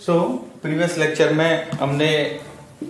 So previous lecture में हमने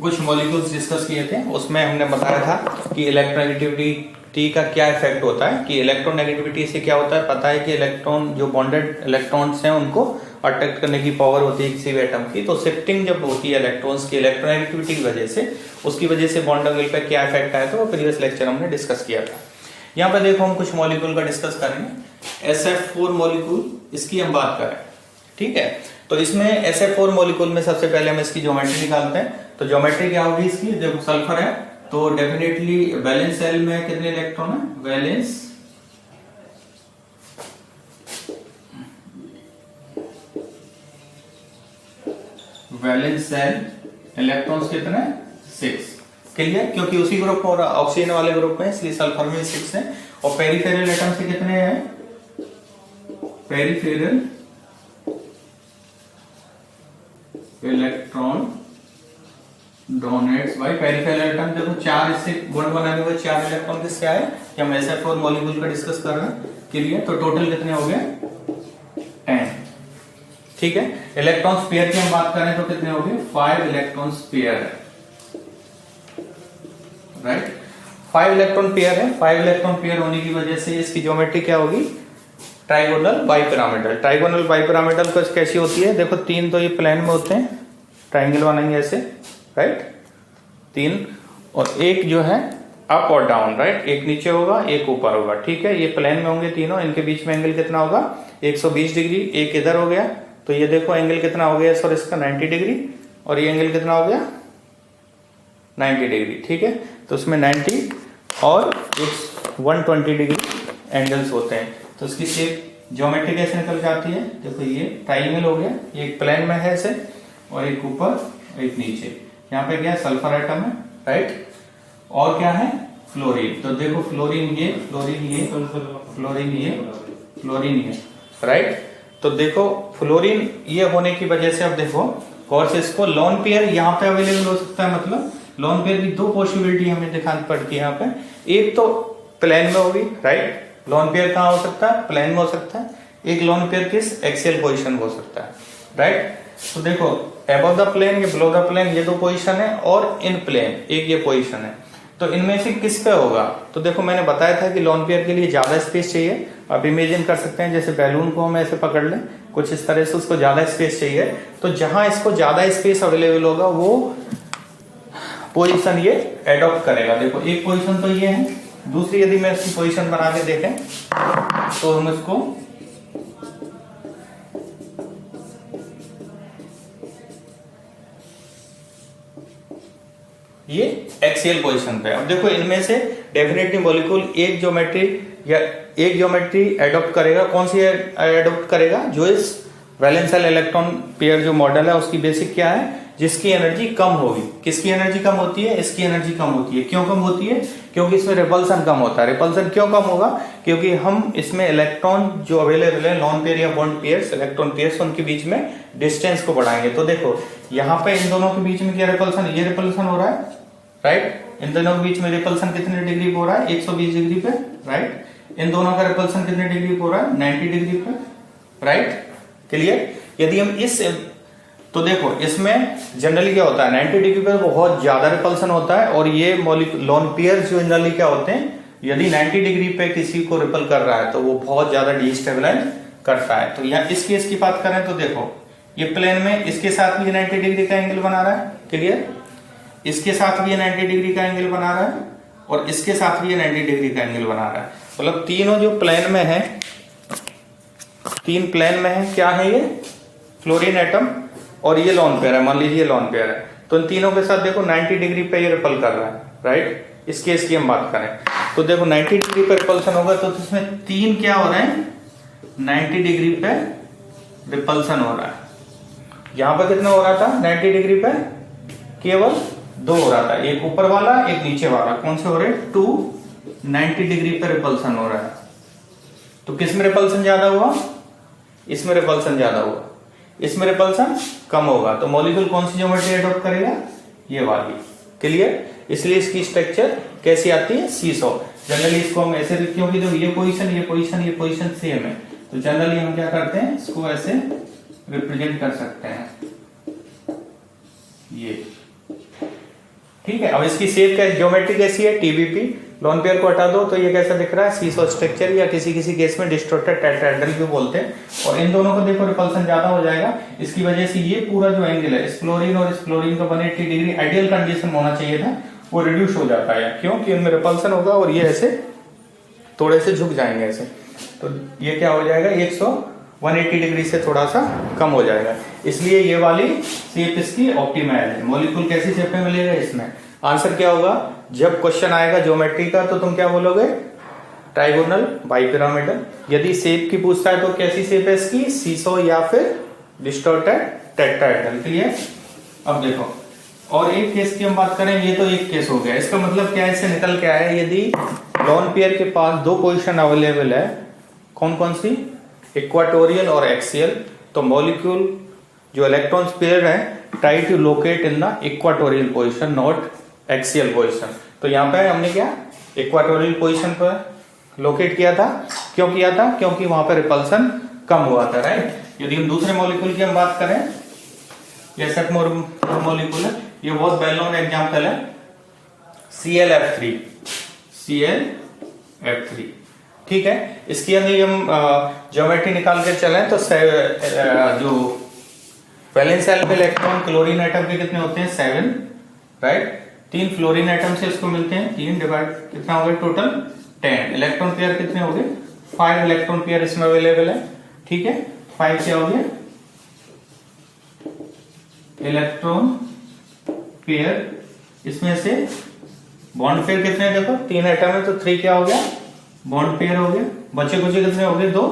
कुछ मॉलिक्यूल्स डिस्कस किए थे। उसमें हमने बताया था कि इलेक्ट्रोनेगेटिविटी का क्या इफेक्ट होता है, कि इलेक्ट्रोनेगेटिविटी से क्या होता है। पता है कि इलेक्ट्रॉन जो बॉन्डेड इलेक्ट्रॉन्स हैं उनको अट्रैक्ट करने की पावर होती है किसी भी एटम की। तो शिफ्टिंग जब होती है इलेक्ट्रॉन्स की इलेक्ट्रोनेगेटिविटी की वजह से, उसकी वजह से बॉन्ड एंगल पे क्या इफेक्ट आया, तो वो प्रीवियस लेक्चर हमने डिस्कस किया था। यहाँ पे देखो हम कुछ मॉलिक्यूल का डिस्कस करेंगे। SF4 मॉलिक्यूल, इसकी हम बात करें, ठीक है। तो इसमें SF4 मॉलिक्यूल में सबसे पहले हम इसकी ज्योमेट्री निकालते हैं। तो ज्योमेट्री क्या होगी इसकी, देखो सल्फर है तो डेफिनेटली वैलेंस सेल में कितने इलेक्ट्रॉन है, वैलेंस सेल इलेक्ट्रॉन्स कितने, 6। क्लियर, क्योंकि उसी ग्रुप में ऑक्सीजन वाले ग्रुप में, इसलिए सल्फर में 6 है। और पेरिफेरल एटम से कितने हैं, peripheral electron donates by peripheral atom. देखो 4 इससे बॉन्ड बनाने हुए 4 इलेक्ट्रॉन किससे आए, कि हम SF4 मॉलिक्यूल का डिस्कस कर रहे हैं। क्लियर, तो टोटल कितने हो गए, 10। ठीक है। इलेक्ट्रॉन पेयर की हम बात करें तो कितने हो गए, 5 इलेक्ट्रॉन पेयर है, राइट। 5 इलेक्ट्रॉन पेयर है। 5 इलेक्ट्रॉन पेयर होने की वजह से इसकी ज्योमेट्री क्या होगी, ट्राइगोनल बाइपिरामिडल। ट्राइगोनल बाइपिरामिडल कैसी होती है, देखो 3 तो ये प्लेन में होते हैं, ट्राइंगल बनाएंगे ऐसे, राइट, 3, और एक जो है अप और डाउन, राइट, एक नीचे होगा एक ऊपर होगा, ठीक है। ये प्लेन में होंगे तीनों, इनके बीच में एंगल कितना होगा, 120 डिग्री। एक इधर हो गया तो ये देखो एंगल कितना हो गया सर, इसका 90 डिग्री, और ये एंगल कितना हो गया 90 डिग्री, ठीक है। तो उसमें 90 और 120 डिग्री एंगल्स होते हैं। तो इसकी शेप ज्योमेट्री कैसे निकल जाती है, देखो ये ट्राइंगल हो गया, ये एक प्लेन में है ऐसे, और एक ऊपर एक नीचे। यहाँ पे क्या है, सल्फर एटम है, राइट, और क्या है, फ्लोरीन। तो देखो फ्लोरीन ये, फ्लोरीन ये, फ्लोरीन ये, फ्लोरीन ये, राइट। तो देखो फ्लोरीन ये होने की वजह से अब देखो गौर से, इसको लोन पेयर यहाँ पे अवेलेबल हो सकता है। मतलब लोन पेयर की 2 पॉसिबिलिटी हमें दिखानी पड़ती है यहाँ पे। एक तो प्लेन में होगी, राइट, लोन पेयर कहाँ हो सकता है, प्लेन में हो सकता है। एक लोन पेयर किस एक्सियल पोजीशन हो सकता है, राइट। तो देखो अबव द प्लेन, ये बिलो द प्लेन, ये 2 पोजीशन है, और इन प्लेन एक ये पोजीशन है। तो इनमें से किस पे होगा, तो देखो मैंने बताया था कि लोन पेयर के लिए ज्यादा स्पेस चाहिए। आप इमेजिन कर सकते हैं जैसे बैलून को हम ऐसे पकड़ लें कुछ इस तरह से, उसको ज्यादा स्पेस चाहिए। तो जहां इसको ज्यादा स्पेस अवेलेबल होगा वो पोजीशन ये एडॉप्ट करेगा। देखो एक पोजीशन तो ये है, दूसरी यदि मैं इसकी पोजीशन बना के देखें तो हम इसको ये एक्सियल पोजीशन पे। अब देखो इनमें से डेफिनेटली मॉलिक्यूल एक ज्योमेट्री एडॉप्ट करेगा। कौन सी एडॉप्ट करेगा, जो इस वैलेंस सेल इलेक्ट्रॉन पेयर जो मॉडल है उसकी बेसिक क्या है, जिसकी एनर्जी कम होगी। किसकी एनर्जी कम होती है, इसकी एनर्जी कम होती है। क्यों कम होती है, क्योंकि इसमें रिपल्सन कम होता है। रिपल्सन क्यों कम होगा, क्योंकि हम इसमें इलेक्ट्रॉन जो अवेलेबल है, लोन पेयर या बॉन्ड पेयर्स, इलेक्ट्रॉन पेयर्स, उनके बीच में डिस्टेंस को बढ़ाएंगे। तो देखो यहाँ पे इन दोनों के बीच में क्या रिपल्सन, ये रिपल्सन हो रहा है, राइट। इन दोनों के बीच में रिपल्सन कितने डिग्री पे हो रहा है, 120 डिग्री पे, राइट। इन दोनों का रिपल्सन कितने डिग्री पे हो रहा है, 90 डिग्री पे, राइट। क्लियर। यदि हम इस, तो देखो इसमें जनरली क्या होता है, 90 डिग्री पे बहुत ज्यादा रिपल्सन होता है, और ये लोन पेयर जो जनरली क्या होते हैं, यदि 90 डिग्री पे किसी को रिपल कर रहा है तो वो बहुत ज्यादा डिस्टेबलाइज करता है। तो यहाँ इस केस की बात करें तो देखो ये प्लेन में इसके साथ भी 90 डिग्री का एंगल बना रहा है, क्लियर, इसके साथ भी 90 डिग्री का एंगल बना रहा है, और इसके साथ भी 90 डिग्री का एंगल बना रहा है। मतलब तीनों जो प्लेन में है, 3 प्लेन में है, क्या है ये, फ्लोरीन एटम, और ये लोन पेयर है, मान लीजिए लोन पेयर है। तो इन तीनों के साथ देखो 90 डिग्री पे ये रिपल कर रहा है, राइट। इस केस की हम बात करें तो देखो 90 डिग्री पे रिपल्सन होगा, तो इसमें 3 क्या हो रहे हैं, 90 डिग्री पे रिपल्सन हो रहा है। यहां पर कितना हो रहा था 90 डिग्री पे, केवल 2 हो रहा था, एक ऊपर वाला एक नीचे वाला। कौन से हो रहे, 2 90 डिग्री पे रिपल्सन हो रहा है। तो किस में रिपल्सन ज्यादा हुआ, इसमें रिपल्सन ज्यादा हुआ, इसमें रिपल्सन कम होगा। तो मॉलिक्यूल कौन सी ज्योमेट्री एडॉप्ट करेगा, ये वाली, क्लियर। इसलिए इसकी स्ट्रक्चर कैसी आती है, सीसॉ। जनरली इसको हम ऐसे, क्योंकि जो ये पोजीशन सेम है, तो जनरली हम क्या करते हैं, इसको ऐसे रिप्रेजेंट कर सकते हैं, ये, ठीक है। अब इसकी शेप क्या, ज्योमेट्री कैसी है, टीबीपी। लोन पेयर को हटा दो तो ये कैसा दिख रहा है, सीसॉ स्ट्रक्चर, या किसी किसी केस में डिस्टॉर्टेड टेट्राहेड्रल भी बोलते हैं। और इन दोनों को देखो रिपल्सन ज्यादा हो जाएगा, इसकी वजह से ये पूरा जो एंगल है इस फ्लोरीन और इस फ्लोरीन का 180 डिग्री आइडियल कंडीशन होना चाहिए था, वो रिड्यूस हो जाता है, क्योंकि इनमें रिपल्सन होगा और ये ऐसे थोड़े से झुक जाएंगे ऐसे, तो ये क्या हो जाएगा, 180 डिग्री से थोड़ा सा कम हो जाएगा। इसलिए ये वाली शेप इसकी ऑप्टिमल है। मॉलिक्यूल कैसी शेप में मिलेगा इसमें, आंसर क्या होगा, जब क्वेश्चन आएगा ज्योमेट्री का तो तुम क्या बोलोगे, ट्राइगोनल, बाइपिरामिडल। यदि शेप की पूछता है तो कैसी शेप है इसकी, सीसो या फिर डिस्टॉर्टेड टेट्राहेड्रल। क्लियर। अब देखो और एक केस की हम बात करें, ये तो एक केस हो गया। इसका मतलब क्या है, इससे निकल के आया है, यदि लोन पेयर के पास दो पोजीशन अवेलेबल है, कौन कौन सी, इक्वाटोरियल और एक्सियल, तो मॉलिक्यूल जो इलेक्ट्रॉन्स पेयर है try to locate in the equatorial position, not axial position. तो यहाँ पे हमने क्या इक्वाटोरियल पोजीशन पर लोकेट किया था, क्यों किया था, क्योंकि वहां पर रिपल्सन कम हुआ था, राइट। यदि हम दूसरे मॉलिक्यूल की हम बात करें, ये सेट मॉलिक्यूल है, ये बहुत वेल नोन एग्जांपल है ClF3, ClF3, ठीक है। इसकी यदि हम ज्योमेट्री निकाल के चलें तो जो वैलेंस शेल पे इलेक्ट्रॉन क्लोरीन एटम के कितने होते हैं, 7, राइट। 3 फ्लोरीन एटम से इसको मिलते हैं, 3 डिवाइड कितना हो गया टोटल 10। इलेक्ट्रॉन पेयर कितने हो गए, 5 इलेक्ट्रॉन पेयर इसमें अवेलेबल है, ठीक है। 5 क्या हो गया इलेक्ट्रॉन पेयर, इसमें से बॉन्ड पेयर कितने हैं, देखो 3 एटम है तो 3 क्या हो गया बॉन्ड पेयर हो गया, बचे कुछ कितने हो गए, 2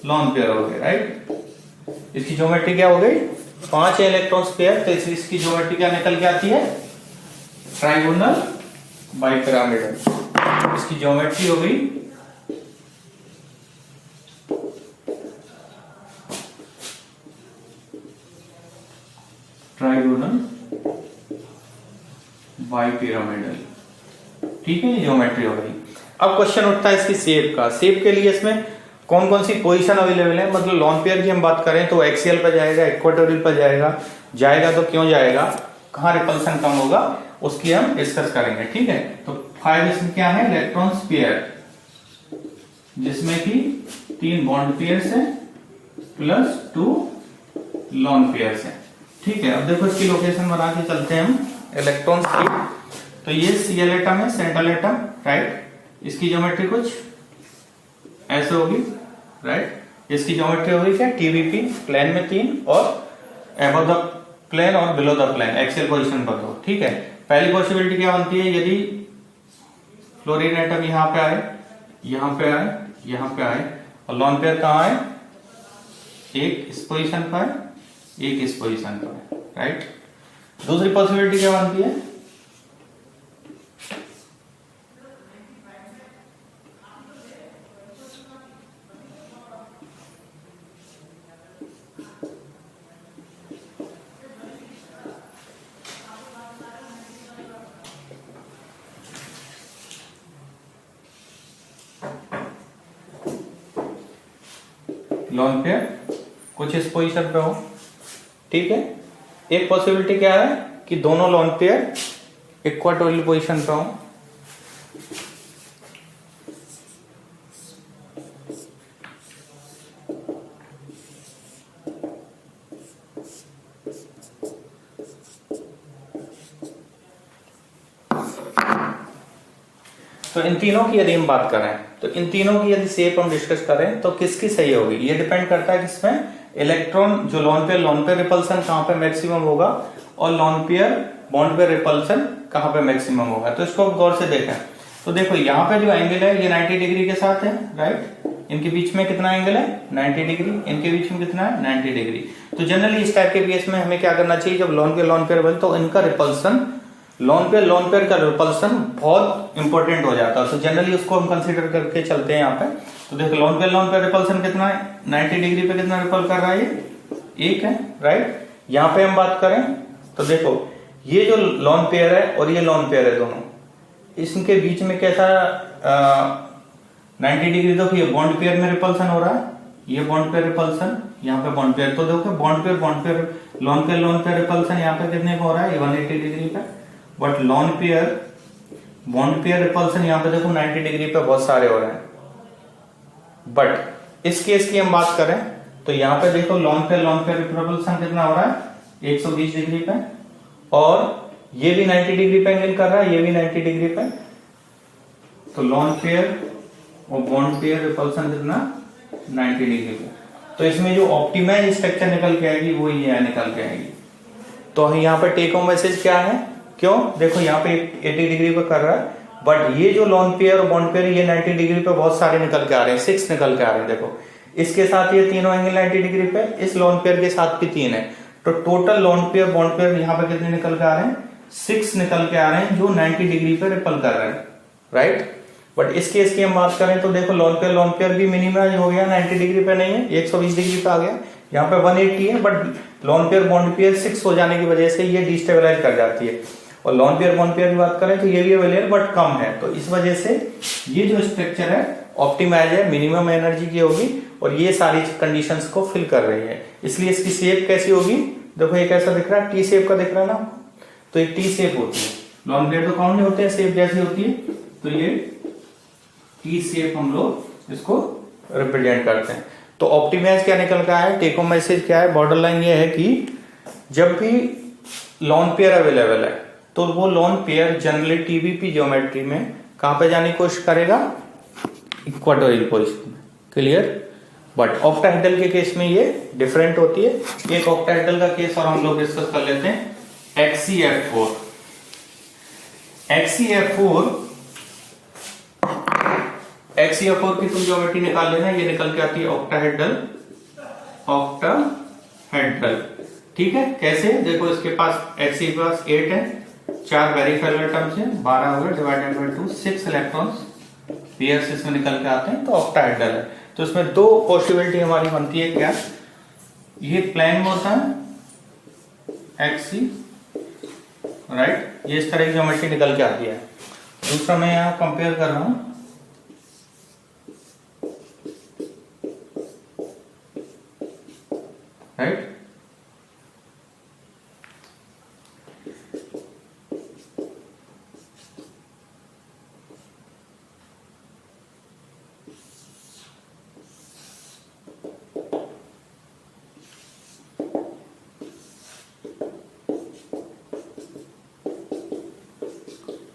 लॉन पेयर हो गए, राइट। इसकी ज्योमेट्री क्या हो गई, 5 इलेक्ट्रॉन्स पेयर, तो इसकी ज्योमेट्री क्या निकल के आती है, ट्राइगोनल बाइपिरामिडल। इसकी ज्योमेट्री हो गई ट्राइगोनल बाइपिरामिडल, ठीक है, ये ज्योमेट्री हो गई। अब क्वेश्चन उठता है इसकी शेप का। शेप के लिए इसमें कौन कौन सी पोजीशन अवेलेबल है, मतलब लॉन पेयर की हम बात करें तो एक्सियल पर जाएगा, इक्वाटोरियल पर जाएगा तो क्यों जाएगा, कहां रिपल्सन कम होगा, उसकी हम डिस्कस करेंगे, ठीक है। तो 5 इसमें क्या है, इलेक्ट्रॉन्स पेयर, जिसमें कि 3 बॉन्ड पेयर है प्लस 2 लॉन पेयर है, ठीक है। अब देखो इसकी लोकेशन बना के चलते हैं हम इलेक्ट्रॉन्स की। तो ये Cl एटम है, सेंट्रल एटम, राइट। इसकी ज्योमेट्री कुछ ऐसे होगी, राइट। इसकी ज्योमेट्री होगी क्या, टीबीपी, प्लेन में 3 और अबव द प्लेन और below the plane, axial position पर 2, ठीक है। पहली पॉसिबिलिटी क्या बनती है, यदि फ्लोरीन एटम यहां पे आए, यहां पे आए, यहां पे आए, और लॉन पेयर कहां आए, एक इस पोजीशन पर, एक इस पोजीशन पर, राइट। दूसरी पॉसिबिलिटी क्या बनती है, लॉन पेयर कुछ इस पोजीशन पे हो, ठीक है। एक पॉसिबिलिटी क्या है कि दोनों लॉन पेयर इक्वाटोरियल पोजीशन पे हो, तो इन तीनों की यदि हम बात करें तो इन तीनों की यदि शेप हम डिस्कस करें तो किसकी सही होगी, ये डिपेंड करता है किसमें, इलेक्ट्रॉन जो लॉन पेयर रिपल्सन कहां पे मैक्सिमम होगा और lone pair bond pair repulsion कहां पे मैक्सिमम होगा। तो इसको गौर से देखें तो देखो यहाँ पे जो एंगल है ये 90 डिग्री के साथ है, राइट। इनके बीच में कितना एंगल है, 90 डिग्री, इनके बीच में कितना है, 90 डिग्री। तो जनरली इस टाइप के केस में हमें क्या करना चाहिए, जब लॉन पेयर बने तो इनका रिपल्सन लॉन पेयर का रिपल्सन बहुत इंपॉर्टेंट हो जाता है, तो जनरली उसको हम कंसीडर करके चलते हैं यहाँ पे। तो देखो लॉन पेयर रिपल्सन कितना है, 90 डिग्री पे कितना रिपल कर रहा है, ये 1 है, राइट। यहाँ पे हम बात करें तो देखो ये जो लॉन पेयर है और ये लॉन पेयर है दोनों, इसके बीच में कैसा 90 डिग्री, देखो ये बॉन्ड पेयर में रिपल्सन हो रहा है, ये बॉन्ड पेयर रिपल्सन, यहाँ पे बॉन्ड पेयर, तो देखो bond pair lone pair repulsion यहाँ पे कितने का हो रहा है, 180 डिग्री पे, but lone pair bond pair repulsion यहाँ पे देखो 90 डिग्री पे बहुत सारे हो रहे हैं। बट इस केस की हम बात करें तो यहाँ पे देखो लोन पेयर रिपल्सन कितना हो रहा है, 120 डिग्री पे, और ये भी 90 डिग्री पे एंगल कर रहा है, ये भी 90 डिग्री पे, तो लोन पेयर और बॉन्ड पेयर रिपल्सन कितना 90 डिग्री पे। तो इसमें जो ऑप्टिमाइज स्ट्रक्चर निकल के आएगी वो ये निकल के आएगी। तो यहाँ पे टेक होम मैसेज क्या है, क्यों देखो यहाँ पे 80 डिग्री पे कर रहा है, बट ये जो लोन पेयर और बॉन्ड पेयर ये 90 डिग्री पे बहुत सारे निकल के आ रहे हैं, 6 निकल के आ रहे हैं। देखो इसके साथ ये तीनों एंगल 90 डिग्री पे, इस लोन पेयर के साथ भी 3 है, तो total lone pair bond pair यहाँ पे कितने निकल के आ रहे हैं, 6 निकल के आ रहे हैं जो 90 डिग्री पे रिपल कर रहे हैं, राइट। बट इस केस की हम बात करें तो देखो लोन पेयर भी मिनिमम हो गया, 90 डिग्री पे नहीं है, 120 डिग्री पे आ गया, यहाँ पे 180 है, but lone pair bond pair 6 हो जाने की वजह से ये डिस्टेबलाइज कर जाती है। और लोन पेयर बॉन्ड पेयर की बात करें तो ये भी अवेलेबल बट कम है, तो इस वजह से ये जो स्ट्रक्चर है ऑप्टिमाइज है, मिनिमम एनर्जी की होगी और ये सारी कंडीशंस को फिल कर रही है। इसलिए इसकी शेप कैसी होगी, देखो ये कैसा दिख रहा है, टी शेप का दिख रहा है ना, तो एक टी शेप होती है। लोन पेयर तो कौन नहीं होते हैं, शेप जैसी होती है, तो ये टी शेप हम लोग इसको रिप्रेजेंट करते हैं। तो ऑप्टिमाइज क्या निकल का है, टेक होम मैसेज क्या है, बॉर्डर लाइन ये है कि जब भी लोन पेयर अवेलेबल है तो वो lone pair generally TBP geometry में कहां पे जाने की कोशिश करेगा, इक्वाटोरियल पोजीशन में, क्लियर। बट ऑक्टाहेड्रल के केस में ये डिफरेंट होती है। एक ऑक्टाहेड्रल का केस और हम लोग डिस्कस कर लेते हैं, XCF4 की तुम ज्योमेट्री निकाल लेना, ये निकल के आती है ऑक्टाहेड्रल, ठीक है। कैसे, देखो इसके पास Xc के पास 8 है, 4 वेरीफाइबल टर्म्स है, 12 हो गए डिवाइडेड बाय 2, 6 इलेक्ट्रॉन्स पेयर्स इसमें निकल के आते हैं, तो ऑक्टाहेड्रल है। तो इसमें 2 पॉसिबिलिटी हमारी बनती है, क्या, ये प्लेन में होता है Xc, राइट, ये इस तरह की ज्योमेट्री निकल के आती है। दूसरा मैं यहाँ कंपेयर कर रहा हूं, राइट,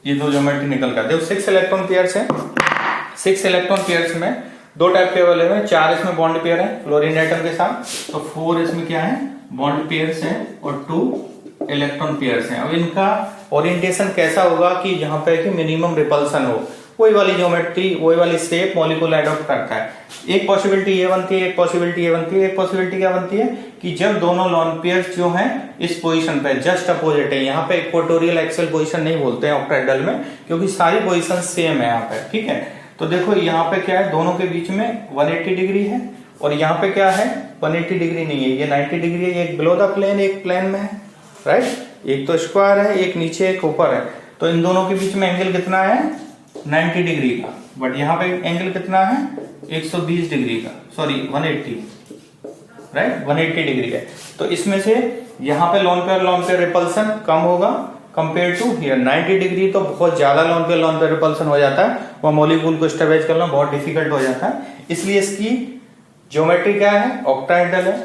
ये 2 ज्योमेट्री निकल कर देखो 6 इलेक्ट्रॉन पेयर्स हैं, 6 इलेक्ट्रॉन पेयर्स में 2 टाइप के अवेलेबल है, 4 इसमें बॉन्ड पेयर है फ्लोरीन एटम के साथ, तो 4 इसमें क्या है, बॉन्ड पेयर्स हैं और 2 इलेक्ट्रॉन पेयर्स हैं। अब इनका ओरिएंटेशन कैसा होगा कि जहां पे कि मिनिमम रिपल्सन हो, वही वाली ज्योमेट्री, वही वाली शेप मॉलिक्यूल एडॉप्ट करता है। एक पॉसिबिलिटी ये बनती है, एक पॉसिबिलिटी ये बनती है, एक पॉसिबिलिटी क्या बनती है कि जब दोनों लोन पेयर्स जो हैं इस पोजीशन पे जस्ट अपोजिट है, यहाँ पे इक्वेटोरियल एक्सियल पोजीशन नहीं बोलते हैं ऑक्टाहेड्रल में, क्योंकि सारी पोजीशन सेम है यहाँ पे, ठीक है। तो देखो यहाँ पे क्या है, दोनों के बीच में 180 डिग्री है, और यहाँ पे क्या है 180 डिग्री नहीं है, ये 90 डिग्री है, एक बिलो द प्लेन एक प्लेन में है, राइट, एक तो स्क्वायर है, एक नीचे एक ऊपर है, तो इन दोनों के बीच में एंगल कितना है 90 डिग्री का, बट यहाँ पे एंगल कितना है 120 डिग्री का, सॉरी 180, राइट, 180 डिग्री है। तो इसमें से यहाँ पे लोन पेयर रिपल्सन कम होगा कंपेयर टू हियर 90 डिग्री, तो बहुत ज्यादा लोन पेयर रिपल्सन हो जाता है, वह मॉलिक्यूल को स्टेबलाइज करना बहुत डिफिकल्ट हो जाता है। इसलिए इसकी ज्योमेट्री क्या है, ऑक्टाहेड्रल है,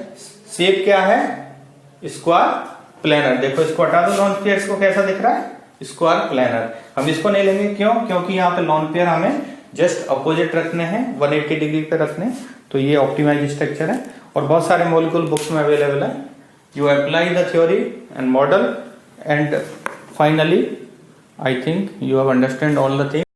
शेप क्या है, स्क्वायर प्लेनर। देखो इसको हटा दो, लोन पेयर्स को कैसा दिख रहा है, स्क्वायर प्लेनर। हम इसको नहीं लेंगे, क्यों, क्योंकि यहाँ पे लोन पेयर हमें जस्ट अपोजिट रखने हैं, 180 डिग्री पे रखने, तो ये ऑप्टिमाइज स्ट्रक्चर है और बहुत सारे मॉलिक्यूल बुक्स में अवेलेबल है। You apply the theory and model and finally I think you have understand all the thing.